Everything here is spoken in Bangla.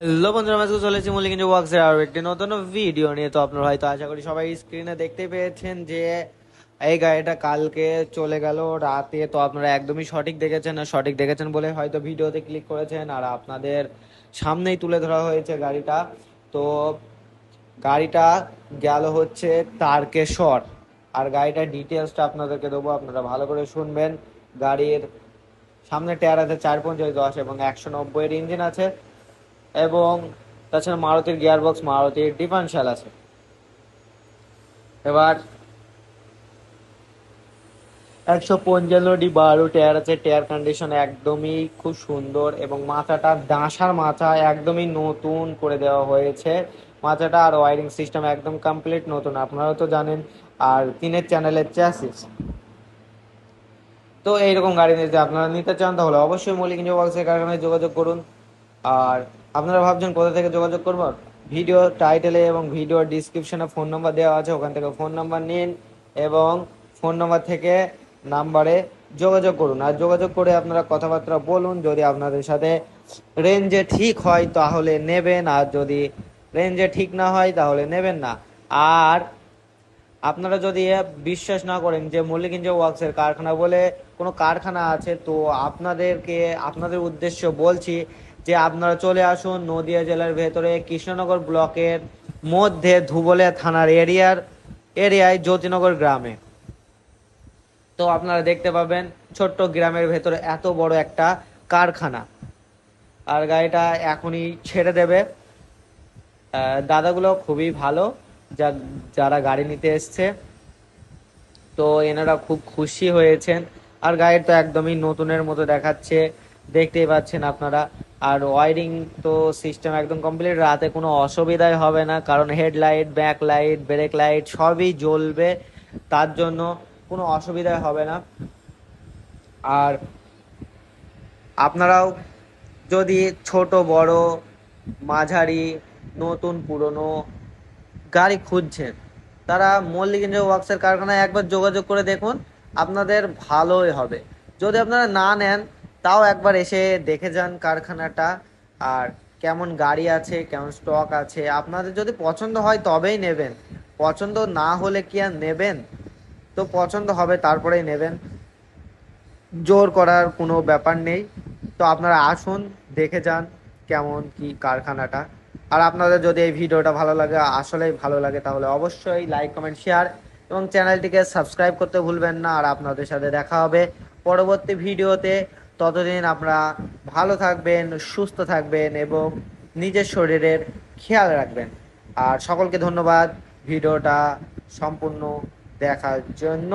হ্যালো বন্ধুরা, আজকে চলেছি মল্লিকগঞ্জ ওয়ার্কসের আরো একটি নতুন ভিডিও নিয়ে। তো আপনারা হয়তো আশা করি সবাই স্ক্রিনে দেখতে পেয়েছেন যে এই গাড়িটা কালকে চলে গেল রাতে। তো আপনারা একদমই সঠিক দেখেছেন, আর সঠিক দেখেছেন বলে হয়তো ভিডিওতে ক্লিক করেছেন, আর আপনাদের সামনেই তুলে ধরা হয়েছে গাড়িটা। তো গাড়িটা গেল হচ্ছে তারকেশ্বর। আর গাড়িটার ডিটেলসটা আপনাদেরকে দেবো, আপনারা ভালো করে শুনবেন। গাড়ির সামনে টায়ার আছে 4.10 এবং 190-এর ইঞ্জিন আছে, এবং তাছাড়া মারুতির গিয়ারবক্স, মারুতির ডিফারেনশিয়াল আছে। এবার 155 বারো টায়ার আছে, টায়ার কন্ডিশন একদমই খুব সুন্দর, এবং মাথাটা দাঁশার মাথা একদমই নতুন করে দেওয়া হয়েছে মাথাটা। আর ওয়ারিং সিস্টেম একদম কমপ্লিট নতুন, আপনারা তো জানেন। আর 3 চ্যানেলের চ্যাসিস। তো এইরকম গাড়ি যদি আপনারা নিতে চান তাহলে অবশ্যই মল্লিক ওয়ার্কসের কারখানায় যোগাযোগ করুন। আর আপনারা ভাবছেন কোথা থেকে যোগাযোগ করব, ভিডিও টাইটেলে এবং ভিডিও ডিসক্রিপশনে ফোন নাম্বার দেওয়া আছে, ওখান থেকে ফোন নাম্বার নিন এবং ফোন নাম্বার থেকে নাম্বারে যোগাযোগ করুন। আর যোগাযোগ করে আপনারা কথাবার্তা বলুন, যদি আপনাদের সাথে রেঞ্জে ঠিক হয় তাহলে নেবেন, আর যদি রেঞ্জে ঠিক না হয় তাহলে নেবেন না। আর আপনারা যদি বিশ্বাস না করেন যে মল্লিকগঞ্জ ওয়ার্কসের কারখানা বলে কোনো কারখানা আছে, তো আপনাদের উদ্দেশ্য বলছি যে আপনারা চলে আসুন নদিয়া জেলার ভেতরে কৃষ্ণনগর ব্লকের মধ্যে ধুবলিয়া থানার এরিয়ায় জ্যোতিনগর গ্রামে। তো আপনারা দেখতে পাবেন ছোট্ট গ্রামের ভেতরে এত বড় একটা কারখানা। আর গাড়িটা এখনই ছেড়ে দেবে। দাদাগুলো খুবই ভালো, যারা গাড়ি নিতে এসছে। তো এনারা খুব খুশি হয়েছেন। আর গাড়ির তো একদমই নতুনের মতো দেখাচ্ছে, দেখতেই পাচ্ছেন আপনারা। আর ওয়ারিং তো সিস্টেম একদম কমপ্লিট, রাতে কোনো অসুবিধাই হবে না, কারণ headlight, back light, break light সবই জ্বলবে, তার জন্য কোনো অসুবিধাই হবে না। আর আপনারাও যদি ছোট বড় মাঝারি নতুন পুরনো গাড়ি খুঁজছেন, তারা মল্লিকগঞ্জ ওয়ার্কসের কারখানায় একবার যোগাযোগ করে দেখুন, আপনাদের ভালোই হবে। যদি আপনারা না নেন তাও একবার এসে দেখে যান কারখানাটা, আর কেমন গাড়ি আছে, কেমন স্টক আছে। আপনাদের যদি পছন্দ হয় তবেই নেবেন, পছন্দ না হলে কি আর নেবেন? তো পছন্দ হবে তারপরেই নেবেন, জোর করার কোনো ব্যাপার নেই। তো আপনারা আসুন, দেখে যান কেমন কি কারখানাটা। আর আপনাদের যদি এই ভিডিওটা ভালো লাগে, আসলেই ভালো লাগে, তাহলে অবশ্যই লাইক, কমেন্ট, শেয়ার এবং চ্যানেলটিকে সাবস্ক্রাইব করতে ভুলবেন না। আর আপনাদের সাথে দেখা হবে পরবর্তী ভিডিওতে। ততদিন আপনারা ভালো থাকবেন, সুস্থ থাকবেন এবং নিজের শরীরের খেয়াল রাখবেন। আর সকলকে ধন্যবাদ ভিডিওটা সম্পূর্ণ দেখার জন্য।